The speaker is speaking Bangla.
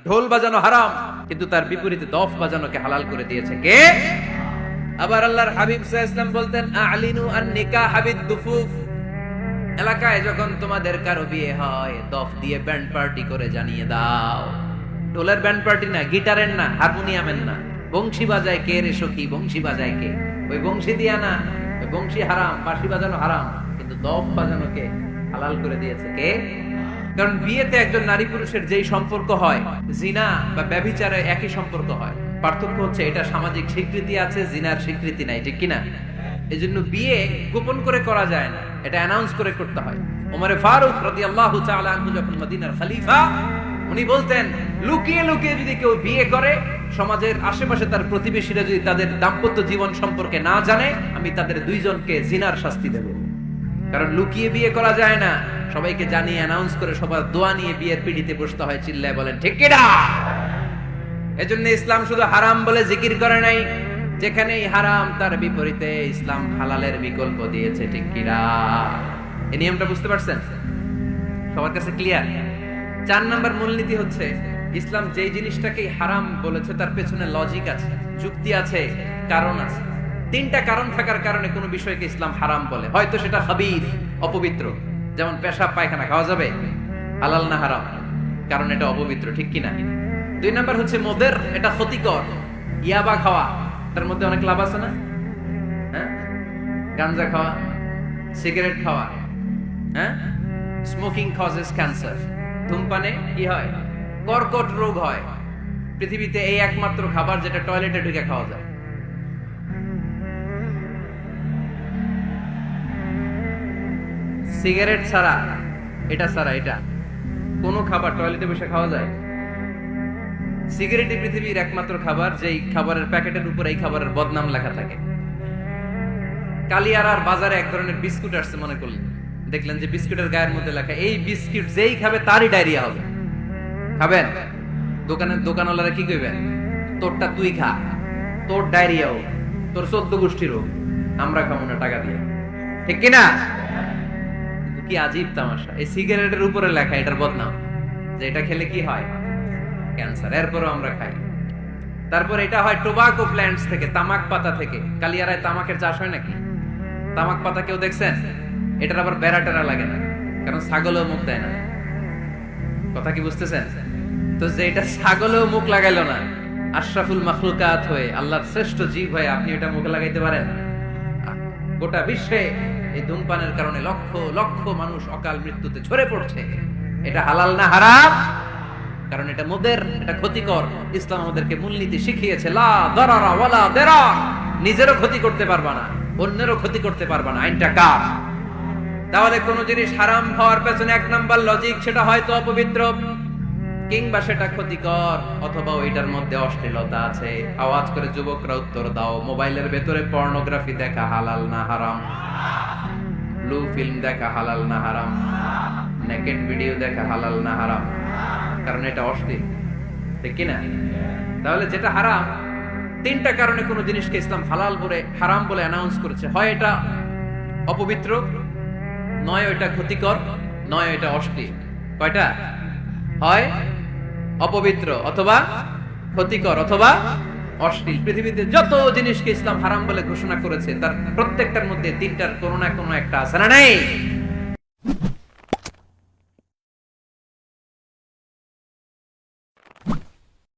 ঢোল বাজানো হারাম, কিন্তু তার বিপরীতে দফ বাজানোকে হালাল করে দিয়েছে কে? আবার আল্লাহর হাবিব সাল্লাল্লাহু আলাইহি ওয়াসাল্লাম বলতেন, আ'লিনু আন-নিকাহ বিদ-দুফুফ। এলাকায় যখন তোমাদের কারো বিয়ে হয়, দফ দিয়ে ব্যান্ড পার্টি করে জানিয়ে দাও। ঢোলের ব্যান্ড পার্টি না, গিটারের না, হারমোনিয়ামের না, বংশী বাজায় কে রে সখী, বংশী বাজায় কে? ওই বংশী দিয়া না, ওই বংশী হারাম, বাঁশি বাজানো হারাম, কিন্তু দফ বাজানোকে হালাল করে দিয়েছে কে? কারণ বিয়েতে একজন নারী পুরুষের যেই সম্পর্ক হয়, জিনা বা ব্যভিচারে একই সম্পর্ক হয়। পার্থক্য হচ্ছে এটা সামাজিক স্বীকৃতি আছে, জিনার স্বীকৃতি নাই, ঠিক কিনা? এজন্য বিয়ে গোপন করে করা যায় না, এটা অ্যানাউন্স করে করতে হয়। ওমরে ফারুক রাদিয়াল্লাহু তাআলা আনহু যখন মদিনার খলিফা, উনি বলতেন, লুকিয়ে লুকিয়ে যদি কেউ বিয়ে করে, সমাজের আশেপাশে তার প্রতিবেশীরা যদি তাদের দাম্পত্য জীবন সম্পর্কে না জানে, আমি তাদের দুইজনকে জিনার শাস্তি দেব। কারণ লুকিয়ে বিয়ে করা যায় না, সবাইকে জানিয়ে অ্যানাউন্স করে সবার দোয়া নিয়ে বিয়ের পিড়িতে বসতে হয়। চিল্লায় বলেন ঠিক কিনা? এজন্য ইসলাম শুধু হারাম বলে জিকির করে নাই, যেখানেই হারাম তার বিপরীতে ইসলাম হালালের বিকল্প দিয়েছে, ঠিক কিনা? এই নিয়মটা বুঝতে পারছেন? সবার কাছে ক্লিয়ার? 4 নাম্বার মূলনীতি হচ্ছে, ইসলাম যেই জিনিসটাকে হারাম বলেছে তার পেছনে লজিক আছে, যুক্তি আছে, কারণ আছে। 3টা কারণ থাকার কারণে কোনো বিষয়কে ইসলাম হারাম বলে। হয়তো সেটা খাবির, অপবিত্র, যেমন পেশাব পায়খানা খাওয়া যাবে, হালাল না হারাম? কারণ এটা অপবিত্র, ঠিক কিনা? 2 নাম্বার হচ্ছে মুদের, এটা ক্ষতিকর। ইয়াবা খাওয়া, তার মধ্যে অনেক লাভ আছে না? হ্যাঁ, গাঞ্জা খাওয়া, সিগারেট খাওয়া, হ্যাঁ, স্মোকিং কজেস ক্যান্সার। ধূমপানে কি হয়? কর্কট রোগ হয়। পৃথিবীতে এই একমাত্র খাবার যেটা টয়লেটে ঢুকে খাওয়া যায়। সিগারেট ছাড়া, এটা ছাড়া, এটা কোন খাবার টয়লেটে বসে খাওয়া যায়? সিগারেটই পৃথিবীর একমাত্র খাবার যেই খাবারের প্যাকেটের উপর এই খাবারের বদনাম লেখা থাকে। কালিয়ারার বাজারে এক ধরনের বিস্কুট আসছে, মনে করলেন, দেখলেন যে বিস্কুটের গায়ের মধ্যে লেখা, এই বিস্কুট যেই খাবে তারই ডায়রিয়া হবে। খাবেন? দোকানওয়ালারা কি কইবেন? তোরটা তুই খা, তোর ডায়রিয়া হোক, তোর 14 গোষ্ঠীর হোক, আমরা খাবো না টাকা দিয়ে, ঠিক কিনা? কি আজীব তামাশা, এই সিগারেটের উপরে লেখা এটার বদনাম, যে এটা খেলে কি হয়? ক্যান্সার। এরপরও আমরা খাই। তারপর এটা হয় টোবাকো প্ল্যান্টস থেকে, তামাক পাতা থেকে। কালিয়ারায় তামাকের চাষ হয় নাকি? তামাক পাতা কেউ দেখছেন? এটার আবার বেড়া টেরা লাগে না, কারণ ছাগলও মুখ দেয় না। কথা কি বুঝতেছেন? তো যে এটা ছাগলও মুখ লাগাইলো না, আশরাফুল মাখলুকাত হয়ে, আল্লাহর শ্রেষ্ঠ জীব হয়ে আপনি এটা মুখে লাগাইতে পারেন? গোটা বিশ্বে এই ধূমপানের কারণে লক্ষ লক্ষ মানুষ অকাল মৃত্যুতে ঝরে পড়ছে। এটা হালাল না হারাম? কারণ এটা মুদের, এটা ক্ষতিকর। ইসলাম আমাদেরকে মূলনীতি শিখিয়েছে, লা দারারা ওয়ালা দিরার। নিজেরও ক্ষতি করতে পারবা না, অন্যেরও ক্ষতি করতে পারবা না, আইনটা কার? তাহলে কোন জিনিস হারাম হওয়ার পেছনে 1 নাম্বার লজিক, সেটা হয়তো অপবিত্র, কিংবা সেটা ক্ষতিকর, অথবা ওইটার মধ্যে অশ্লীলতা আছে। আওয়াজ করে যুবকরা উত্তর দাও, মোবাইলের ভেতরে পর্নোগ্রাফি দেখা হালাল না হারাম? ব্লু ফিল্ম দেখা হালাল না হারাম? নেকেড ভিডিও দেখা হালাল না হারাম? কারণ এটা অশ্লীল, ঠিক কিনা? তাহলে যেটা হারাম, 3টা কারণে কোন জিনিসকে ইসলাম হালাল বলে, হারাম বলে অ্যানাউন্স করেছে। হয় এটা অপবিত্র, নয় এটা ক্ষতিকর, নয় এটা অশ্লীল। কয়টা? হয় অপবিত্র, অথবা ক্ষতিকর, অথবা অশ্লীল। পৃথিবীতে যত জিনিসকে ইসলাম হারাম বলে ঘোষণা করেছে, তার প্রত্যেকটার মধ্যে 3টার কোনো না কোনো একটা আছে না নাই?